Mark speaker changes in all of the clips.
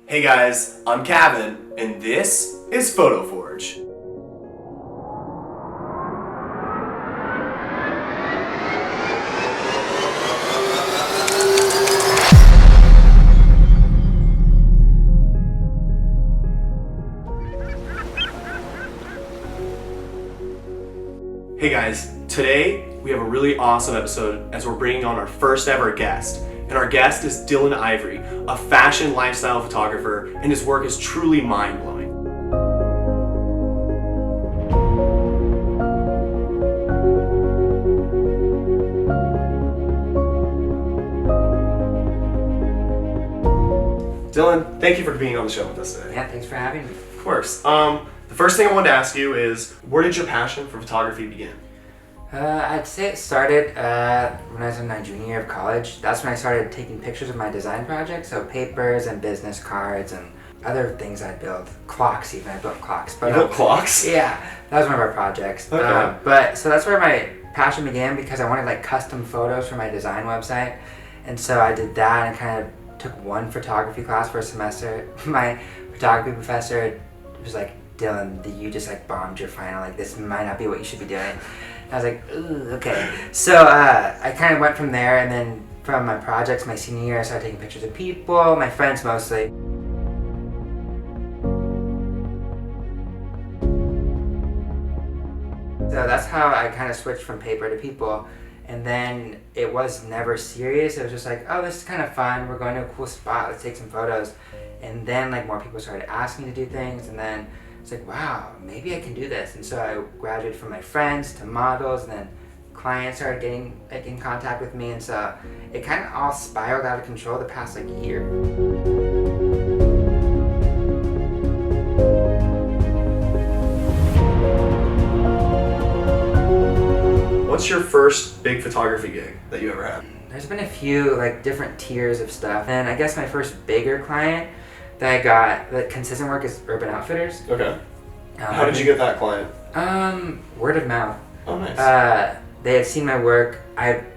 Speaker 1: Hey guys, I'm Kavan, and this is PhotoForge. Hey guys, today we have a really awesome episode as we're bringing on our first ever guest. And our guest is Dillon Ivory, a fashion lifestyle photographer, and his work is truly mind-blowing. Dillon, thank you for being on the show with us today.
Speaker 2: Yeah, thanks for having me.
Speaker 1: Of course. The first thing I wanted to ask you is, where did your passion for photography begin?
Speaker 2: I'd say it started when I was in my junior year of college. That's when I started taking pictures of my design projects, so papers and business cards and other things I'd build. Clocks even, I built clocks. But,
Speaker 1: You built clocks?
Speaker 2: Yeah, that was one of our projects.
Speaker 1: Okay.
Speaker 2: So that's where my passion began because I wanted like custom photos for my design website. And so I did that and kind of took one photography class for a semester. My photography professor was like, Dillon, you just like bombed your final, like this might not be what you should be doing. I was like, ooh, okay. So I kind of went from there, and then from my projects, my senior year, I started taking pictures of people, my friends mostly. So that's how I kind of switched from paper to people. And then it was never serious. It was just like, oh, this is kind of fun. We're going to a cool spot. Let's take some photos. And then like more people started asking to do things, and then it's like, wow, maybe I can do this. And so I graduated from my friends to models, and then clients started getting like in contact with me, and so it kind of all spiraled out of control the past like year.
Speaker 1: What's your first big photography gig that you ever had?
Speaker 2: There's been a few like different tiers of stuff, and I guess my first bigger client that I got, the consistent work, is Urban Outfitters.
Speaker 1: Okay. How did you get that client?
Speaker 2: Word of mouth.
Speaker 1: Oh, nice.
Speaker 2: They had seen my work.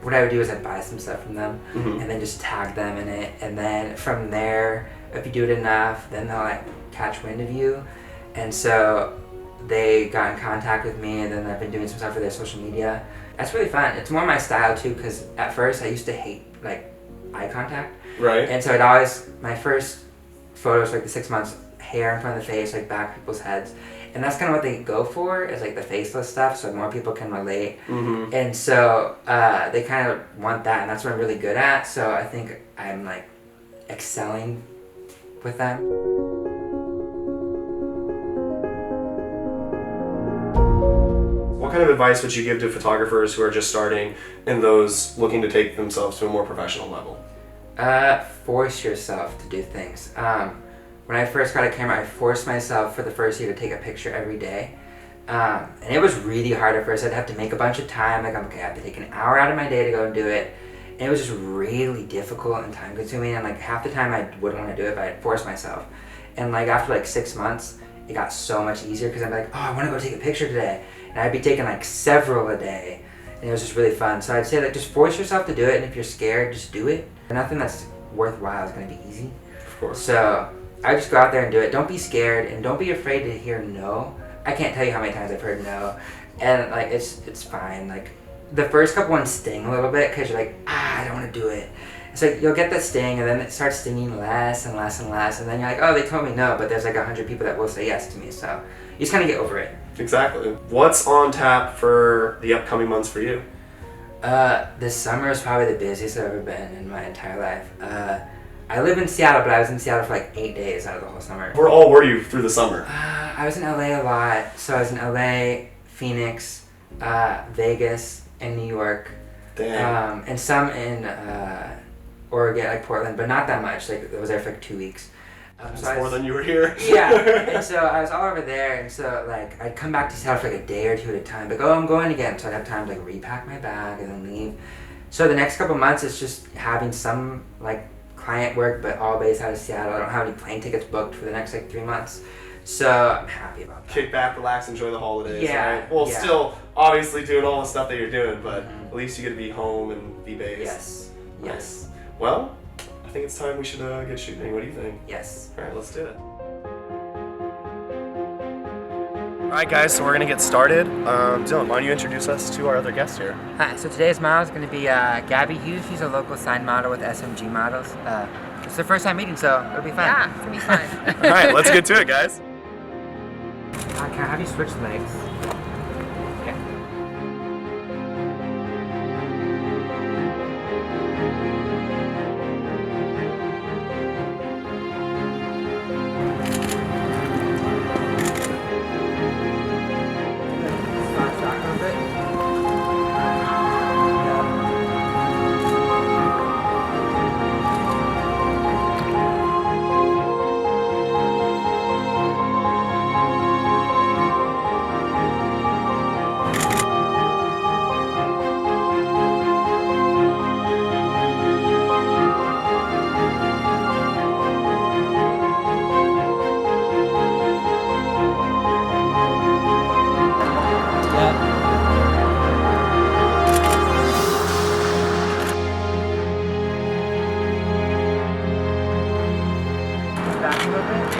Speaker 2: What I would do is I'd buy some stuff from them,
Speaker 1: Mm-hmm.
Speaker 2: and then just tag them in it. And then from there, if you do it enough, then they'll like catch wind of you. And so they got in contact with me, and then I've been doing some stuff for their social media. That's really fun. It's more my style too, because at first I used to hate like eye contact.
Speaker 1: Right.
Speaker 2: And so I'd always, my first photos, like the 6 months, hair in front of the face, like back people's heads. And that's kind of what they go for, is like the faceless stuff, so more people can relate.
Speaker 1: Mm-hmm.
Speaker 2: And so they kind of want that, and that's what I'm really good at. So I think I'm like excelling with them.
Speaker 1: What kind of advice would you give to photographers who are just starting and those looking to take themselves to a more professional level?
Speaker 2: Force yourself to do things. When I first got a camera, I forced myself for the first year to take a picture every day. And it was really hard at first. I'd have to make a bunch of time. Like, okay, I have to take an hour out of my day to go and do it. And it was just really difficult and time consuming. And like half the time I wouldn't want to do it, but I'd force myself. And like after like 6 months, it got so much easier because I'm like, oh, I want to go take a picture today. And I'd be taking like several a day. And it was just really fun. So I'd say like just force yourself to do it. And if you're scared, just do it. Nothing that's worthwhile is going to be easy.
Speaker 1: Of course.
Speaker 2: So I just go out there and do it. Don't be scared, and don't be afraid to hear no. I can't tell you how many times I've heard no, and like it's fine. Like the first couple ones sting a little bit because you're like, I don't want to do it. It's like you'll get that sting, and then it starts stinging less and less and less, and then you're like, oh, they told me no, but there's like 100 people that will say yes to me. So you just kind of get over it.
Speaker 1: Exactly. What's on tap for the upcoming months for you?
Speaker 2: This summer is probably the busiest I've ever been in my entire life. I live in Seattle, but I was in Seattle for like 8 days out of the whole summer.
Speaker 1: Where all were you through the summer?
Speaker 2: I was in LA a lot. So I was in LA, Phoenix, Vegas, and New York.
Speaker 1: Damn.
Speaker 2: And some in Oregon, like Portland, but not that much. Like I was there for like 2 weeks.
Speaker 1: That's more than you were here.
Speaker 2: Yeah, and so I was all over there, and so like I'd come back to Seattle for like a day or two at a time. Like, oh, I'm going again, so I'd have time to like repack my bag and then leave. So the next couple months, it's just having some like client work, but all based out of Seattle. I don't have any plane tickets booked for the next like 3 months, so I'm happy about that.
Speaker 1: Kick back, relax, enjoy the holidays.
Speaker 2: Yeah.
Speaker 1: Right? Well,
Speaker 2: yeah.
Speaker 1: still obviously doing all the stuff that you're doing, but at least you get to be home and be based.
Speaker 2: Yes. Yes.
Speaker 1: Well, I I think it's time we should get shooting. What do you think?
Speaker 2: Yes.
Speaker 1: All right, let's do it. All right, guys, so we're gonna get started. Dylan, why don't you introduce us to our other guest here?
Speaker 2: Hi, so today's model is going to be Gabby Hughes. She's a local sign model with SMG models. It's their first time meeting, so it'll be fun.
Speaker 3: Yeah, it's gonna be fun.
Speaker 1: All right, let's get to it, guys.
Speaker 2: Can I have you switch legs? Okay. Stop a bit. Back a little bit.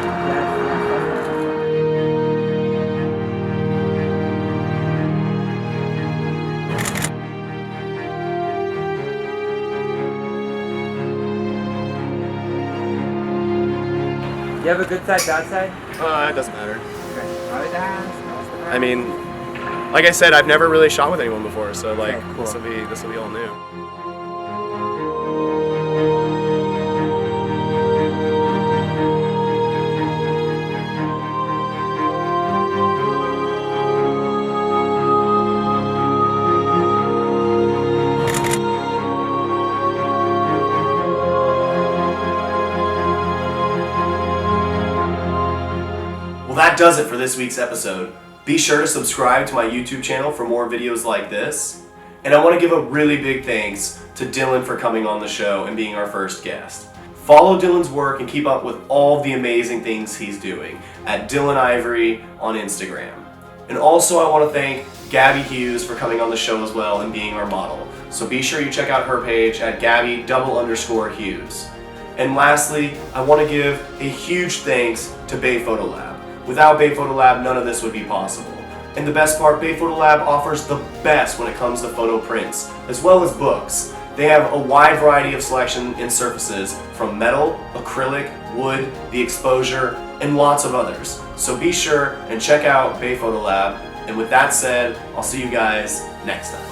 Speaker 2: You have a good side, bad side?
Speaker 1: It doesn't matter.
Speaker 2: Okay. Probably the hands.
Speaker 1: I mean, like I said, I've never really shot with anyone before, so like
Speaker 2: Okay, cool.
Speaker 1: this will be all new. Well, that does it for this week's episode. Be sure to subscribe to my YouTube channel for more videos like this. And I want to give a really big thanks to Dillon for coming on the show and being our first guest. Follow Dillon's work and keep up with all the amazing things he's doing at Dillon Ivory on Instagram. And also I want to thank Gabby Hughes for coming on the show as well and being our model. So be sure you check out her page at Gabby_Hughes. And lastly, I want to give a huge thanks to BayPhoto Lab. Without BayPhoto Lab, none of this would be possible. And the best part, BayPhoto Lab offers the best when it comes to photo prints, as well as books. They have a wide variety of selection in surfaces, from metal, acrylic, wood, the exposure, and lots of others. So be sure and check out BayPhoto Lab. And with that said, I'll see you guys next time.